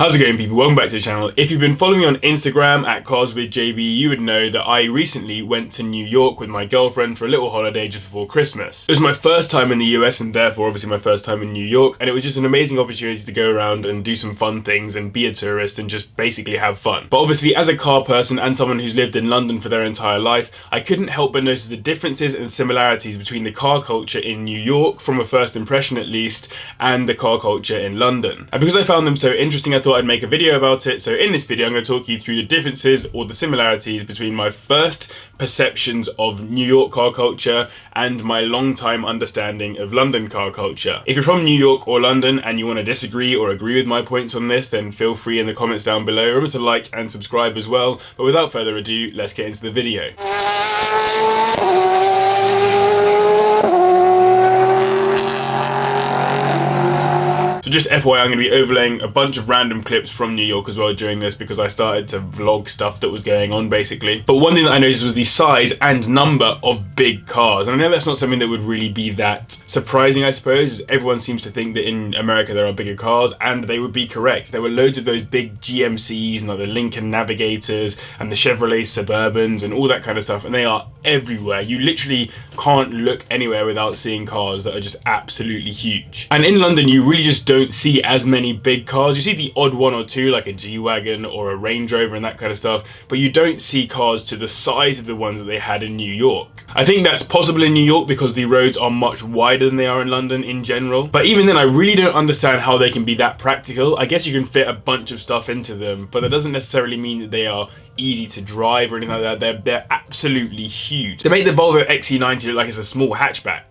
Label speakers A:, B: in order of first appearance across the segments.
A: How's it going, people? Welcome back to the channel. If you've been following me on Instagram at CarsWithJB, you would know that I recently went to New York with my girlfriend for a little holiday just before Christmas. It was my first time in the US and therefore obviously my first time in New York, and it was just an amazing opportunity to go around and do some fun things and be a tourist and just basically have fun. But obviously, as a car person and someone who's lived in London for their entire life, I couldn't help but notice the differences and similarities between the car culture in New York, from a first impression at least, and the car culture in London. And because I found them so interesting, I thought I'd make a video about it. So in this video, I'm going to talk you through the differences or the similarities between my first perceptions of New York car culture and my long-time understanding of London car culture. If you're from New York or London and you want to disagree or agree with my points on this, then feel free in the comments down below. Remember to like and subscribe as well. But without further ado, let's get into the video. So just FYI, I'm going to be overlaying a bunch of random clips from New York as well during this because I started to vlog stuff that was going on basically. But one thing that I noticed was the size and number of big cars. And I know that's not something that would really be that surprising, I suppose. Everyone seems to think that in America there are bigger cars, and they would be correct. There were loads of those big GMCs and like the Lincoln Navigators and the Chevrolet Suburbans and all that kind of stuff, and they are everywhere. You literally can't look anywhere without seeing cars that are just absolutely huge. And in London, you really just don't see as many big cars. You see the odd one or two, like a G-Wagon or a Range Rover and that kind of stuff, but you don't see cars to the size of the ones that they had in New York. I think that's possible in New York because the roads are much wider than they are in London in general. But even then, I really don't understand how they can be that practical. I guess you can fit a bunch of stuff into them, but that doesn't necessarily mean that they are easy to drive or anything like that. They're absolutely huge. They make the Volvo XC90 look like it's a small hatchback.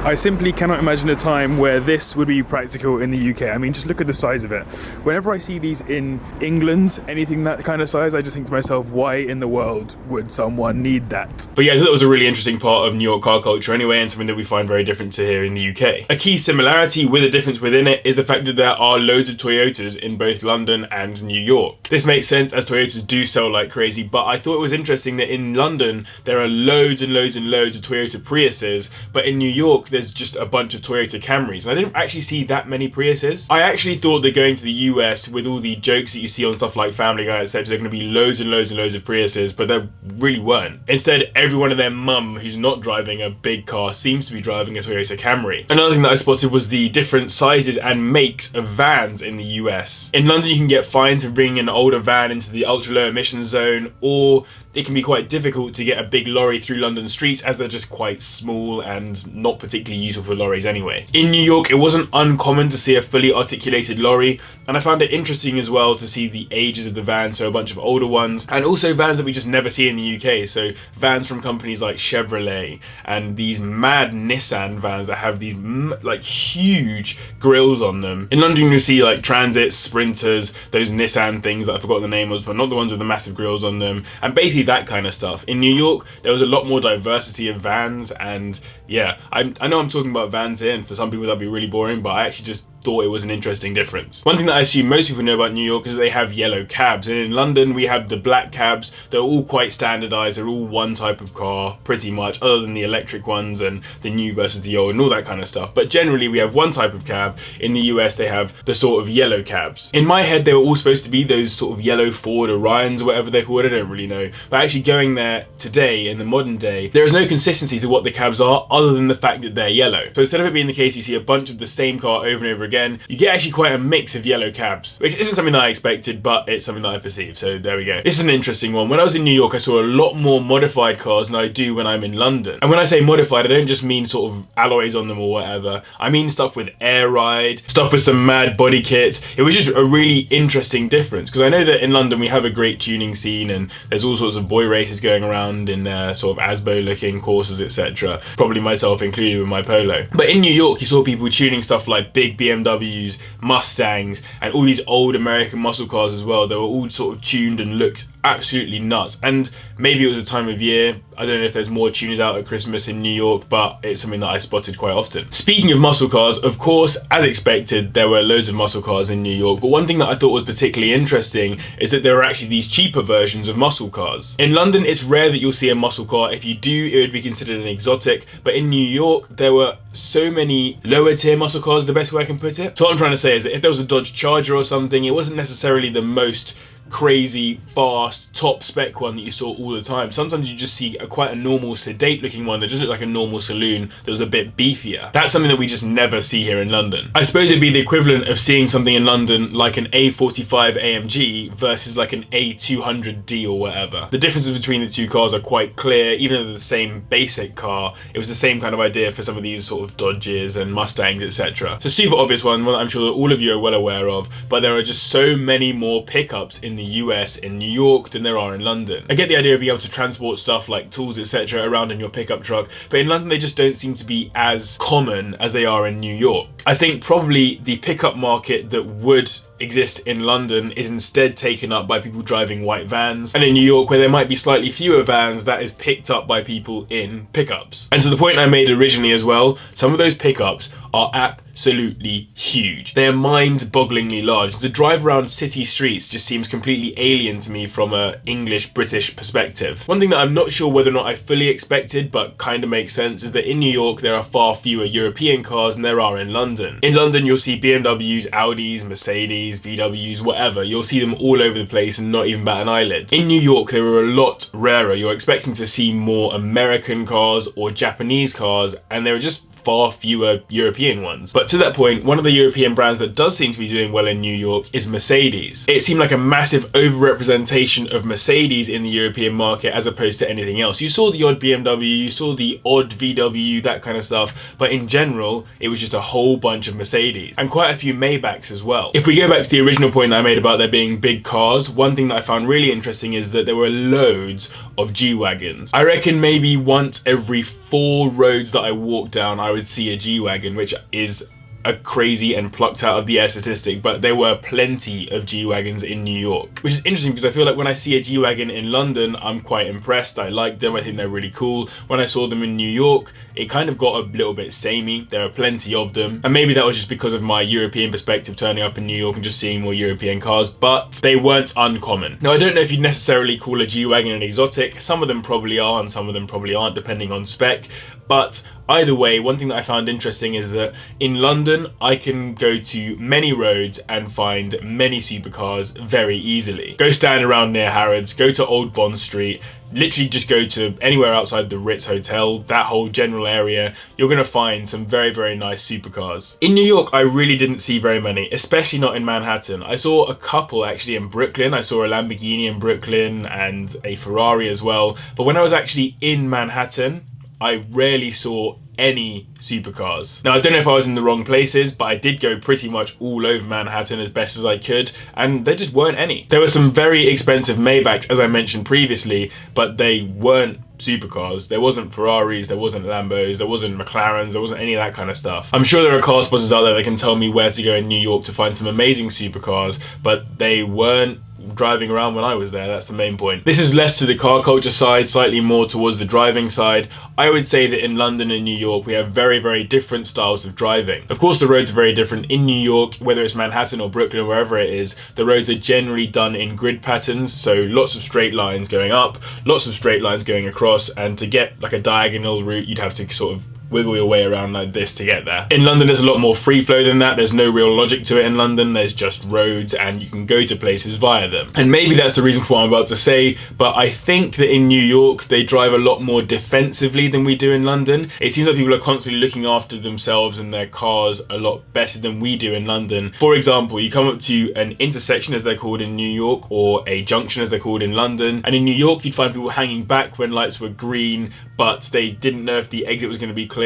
A: I simply cannot imagine a time where this would be practical in the UK. I mean, just look at the size of it. Whenever I see these in England, anything that kind of size, I just think to myself, why in the world would someone need that? But yeah, I thought that was a really interesting part of New York car culture anyway, and something that we find very different to here in the UK. A key similarity with a difference within it is the fact that there are loads of Toyotas in both London and New York. This makes sense as Toyotas do sell like crazy, but I thought it was interesting that in London, there are loads and loads and loads of Toyota Priuses, but in New York, there's just a bunch of Toyota Camrys. And I didn't actually see that many Priuses. I actually thought that going to the US with all the jokes that you see on stuff like Family Guy, etc., there are going to be loads and loads and loads of Priuses, but there really weren't. Instead, everyone and their mum who's not driving a big car seems to be driving a Toyota Camry. Another thing that I spotted was the different sizes and makes of vans in the US. In London, you can get fined for bringing an older van into the ultra low emission zone, or it can be quite difficult to get a big lorry through London streets as they're just quite small and not particularly useful for lorries anyway. In New York, it wasn't uncommon to see a fully articulated lorry, and I found it interesting as well to see the ages of the vans, so a bunch of older ones, and also vans that we just never see in the UK, so vans from companies like Chevrolet, and these mad Nissan vans that have these like huge grills on them. In London, you see like Transits, Sprinters, those Nissan things that I forgot the name of, but not the ones with the massive grills on them, and basically that kind of stuff. In New York, there was a lot more diversity of vans, and yeah, I know I'm talking about vans here, and for some people that'd be really boring, but I actually just thought it was an interesting difference. One thing that I assume most people know about New York is that they have yellow cabs, and in London we have the black cabs. They're all quite standardized, they're all one type of car pretty much, other than the electric ones and the new versus the old and all that kind of stuff. But generally we have one type of cab. In the US they have the sort of yellow cabs. In my head they were all supposed to be those sort of yellow Ford Orions or whatever they're called, I don't really know. But actually going there today, in the modern day, there is no consistency to what the cabs are other than the fact that they're yellow. So instead of it being the case you see a bunch of the same car over and over again, you get actually quite a mix of yellow cabs, which isn't something that I expected, but it's something that I perceived, so there we go. This is an interesting one. When I was in New York, I saw a lot more modified cars than I do when I'm in London. And when I say modified, I don't just mean sort of alloys on them or whatever. I mean stuff with air ride, stuff with some mad body kits. It was just a really interesting difference, because I know that in London we have a great tuning scene, and there's all sorts of boy races going around in their sort of Asbo looking courses, etc. Probably myself included with my Polo. But in New York, you saw people tuning stuff like big BMWs, Mustangs, and all these old American muscle cars as well. They were all sort of tuned and looked absolutely nuts. And maybe it was a time of year, I don't know if there's more tuners out at Christmas in New York, but it's something that I spotted quite often. Speaking of muscle cars, of course, as expected, there were loads of muscle cars in New York, but one thing that I thought was particularly interesting is that there are actually these cheaper versions of muscle cars. In London, it's rare that you'll see a muscle car. If you do, it would be considered an exotic, but in New York, there were so many lower tier muscle cars, the best way I can put it. So what I'm trying to say is that if there was a Dodge Charger or something, it wasn't necessarily the most crazy, fast, top spec one that you saw all the time. Sometimes you just see quite a normal, sedate looking one that just looked like a normal saloon that was a bit beefier. That's something that we just never see here in London. I suppose it'd be the equivalent of seeing something in London like an A45 AMG versus like an A200D or whatever. The differences between the two cars are quite clear. Even though they're the same basic car, it was the same kind of idea for some of these sort of Dodges and Mustangs, etc. It's a super obvious one that I'm sure that all of you are well aware of, but there are just so many more pickups in the US in New York than there are in London. I get the idea of being able to transport stuff like tools, etc. around in your pickup truck, but in London they just don't seem to be as common as they are in New York. I think probably the pickup market that would exist in London is instead taken up by people driving white vans, and in New York, where there might be slightly fewer vans, that is picked up by people in pickups. And to the point I made originally as well, some of those pickups are absolutely huge. They are mind-bogglingly large. To drive around city streets just seems completely alien to me from a English-British perspective. One thing that I'm not sure whether or not I fully expected, but kind of makes sense, is that in New York there are far fewer European cars than there are in London. In London you'll see BMWs, Audis, Mercedes, VWs, whatever. You'll see them all over the place and not even bat an eyelid. In New York they were a lot rarer. You're expecting to see more American cars or Japanese cars, and they were just far fewer European ones. But to that point, one of the European brands that does seem to be doing well in New York is Mercedes. It seemed like a massive overrepresentation of Mercedes in the European market as opposed to anything else. You saw the odd BMW, you saw the odd VW, that kind of stuff, but in general, it was just a whole bunch of Mercedes and quite a few Maybachs as well. If we go back to the original point that I made about there being big cars, one thing that I found really interesting is that there were loads of G-Wagons. I reckon maybe once every 4 roads that I walk down, I would see a G-Wagon, which is a crazy and plucked out of the air statistic, but there were plenty of G-Wagons in New York, which is interesting because I feel like when I see a G-Wagon in London, I'm quite impressed. I like them, I think they're really cool. When I saw them in New York, it kind of got a little bit samey. There are plenty of them, and maybe that was just because of my European perspective turning up in New York and just seeing more European cars, but they weren't uncommon. Now, I don't know if you'd necessarily call a G-Wagon an exotic. Some of them probably are and some of them probably aren't, depending on spec, but either way, one thing that I found interesting is that in London, I can go to many roads and find many supercars very easily. Go stand around near Harrods, go to Old Bond Street, literally just go to anywhere outside the Ritz Hotel, that whole general area, you're gonna find some very, very nice supercars. In New York, I really didn't see very many, especially not in Manhattan. I saw a couple actually in Brooklyn. I saw a Lamborghini in Brooklyn and a Ferrari as well. But when I was actually in Manhattan, I rarely saw any supercars. Now, I don't know if I was in the wrong places, but I did go pretty much all over Manhattan as best as I could, and there just weren't any. There were some very expensive Maybachs, as I mentioned previously, but they weren't supercars. There wasn't Ferraris, there wasn't Lambos, there wasn't McLarens, there wasn't any of that kind of stuff. I'm sure there are car spotters out there that can tell me where to go in New York to find some amazing supercars, but they weren't driving around when I was there. That's the main point. This is less to the car culture side, slightly more towards the driving side. I would say that in London and New York, we have very, very different styles of driving. Of course, the roads are very different. In New York, whether it's Manhattan or Brooklyn or wherever it is, the roads are generally done in grid patterns. So lots of straight lines going up, lots of straight lines going across, and to get like a diagonal route, you'd have to sort of wiggle your way around like this to get there. In London, there's a lot more free flow than that. There's no real logic to it in London. There's just roads and you can go to places via them. And maybe that's the reason for what I'm about to say, but I think that in New York, they drive a lot more defensively than we do in London. It seems like people are constantly looking after themselves and their cars a lot better than we do in London. For example, you come up to an intersection, as they're called in New York, or a junction, as they're called in London. And in New York, you'd find people hanging back when lights were green, but they didn't know if the exit was going to be clear.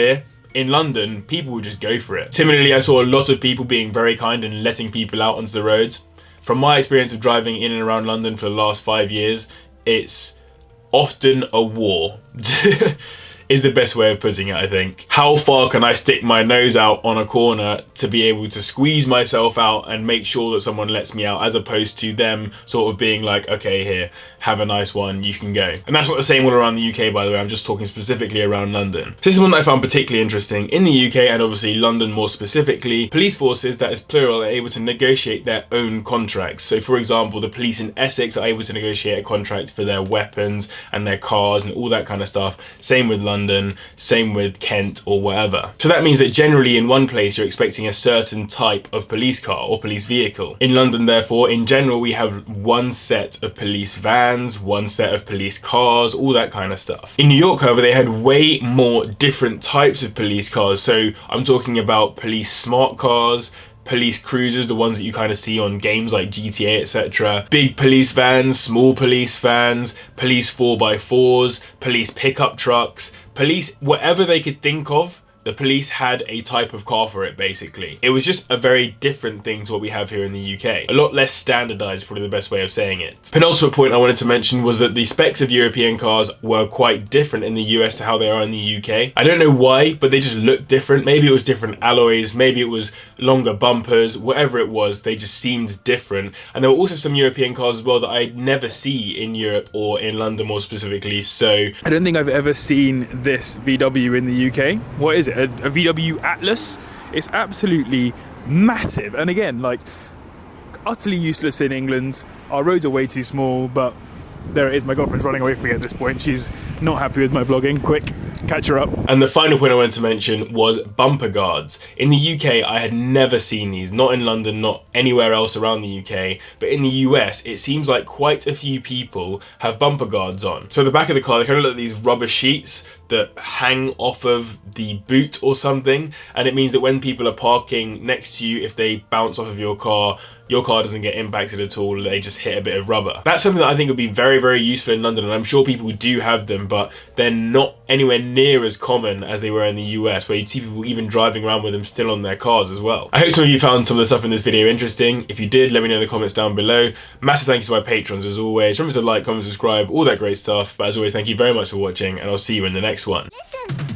A: In London, people would just go for it. Similarly, I saw a lot of people being very kind and letting people out onto the roads. From my experience of driving in and around London for the last 5 years, it's often a war. is the best way of putting it, I think. How far can I stick my nose out on a corner to be able to squeeze myself out and make sure that someone lets me out, as opposed to them sort of being like, okay, here, have a nice one, you can go. And that's not the same all around the UK, by the way. I'm just talking specifically around London. So this is one that I found particularly interesting. In the UK, and obviously London more specifically, police forces, that is plural, are able to negotiate their own contracts. So for example, the police in Essex are able to negotiate a contract for their weapons and their cars and all that kind of stuff. Same with London, same with Kent or whatever. So that means that generally in one place you're expecting a certain type of police car or police vehicle. In London, therefore, in general, we have one set of police vans, one set of police cars, all that kind of stuff. In New York, however, they had way more different types of police cars. So I'm talking about police smart cars, police cruisers, the ones that you kind of see on games like GTA, etc. Big police vans, small police vans, police 4x4s, police pickup trucks, police whatever they could think of. The police had a type of car for it, basically. It was just a very different thing to what we have here in the UK. A lot less standardized, probably the best way of saying it. Penultimate point I wanted to mention was that the specs of European cars were quite different in the US to how they are in the UK. I don't know why, but they just looked different. Maybe it was different alloys, maybe it was longer bumpers, whatever it was, they just seemed different. And there were also some European cars as well that I'd never see in Europe or in London more specifically, so
B: I don't think I've ever seen this VW in the UK. What is it? A VW Atlas? It's absolutely massive, and again, like, utterly useless in England. Our roads are way too small, but there it is. My girlfriend's running away from me at this point. She's not happy with my vlogging. Quick, catch her up.
A: And the final point I wanted to mention was bumper guards. In the UK, I had never seen these, not in London, not anywhere else around the UK, but in the US, it seems like quite a few people have bumper guards on. So the back of the car, they kind of look like these rubber sheets that hang off of the boot or something, and it means that when people are parking next to you, if they bounce off of your car doesn't get impacted at all, they just hit a bit of rubber. That's something that I think would be very, very useful in London, and I'm sure people do have them, but they're not anywhere near as common as they were in the US, where you'd see people even driving around with them still on their cars as well. I hope some of you found some of the stuff in this video interesting. If you did, let me know in the comments down below. Massive thank you to my patrons as always. Remember to like, comment, subscribe, all that great stuff. But as always, thank you very much for watching, and I'll see you in the next one.
C: Listen.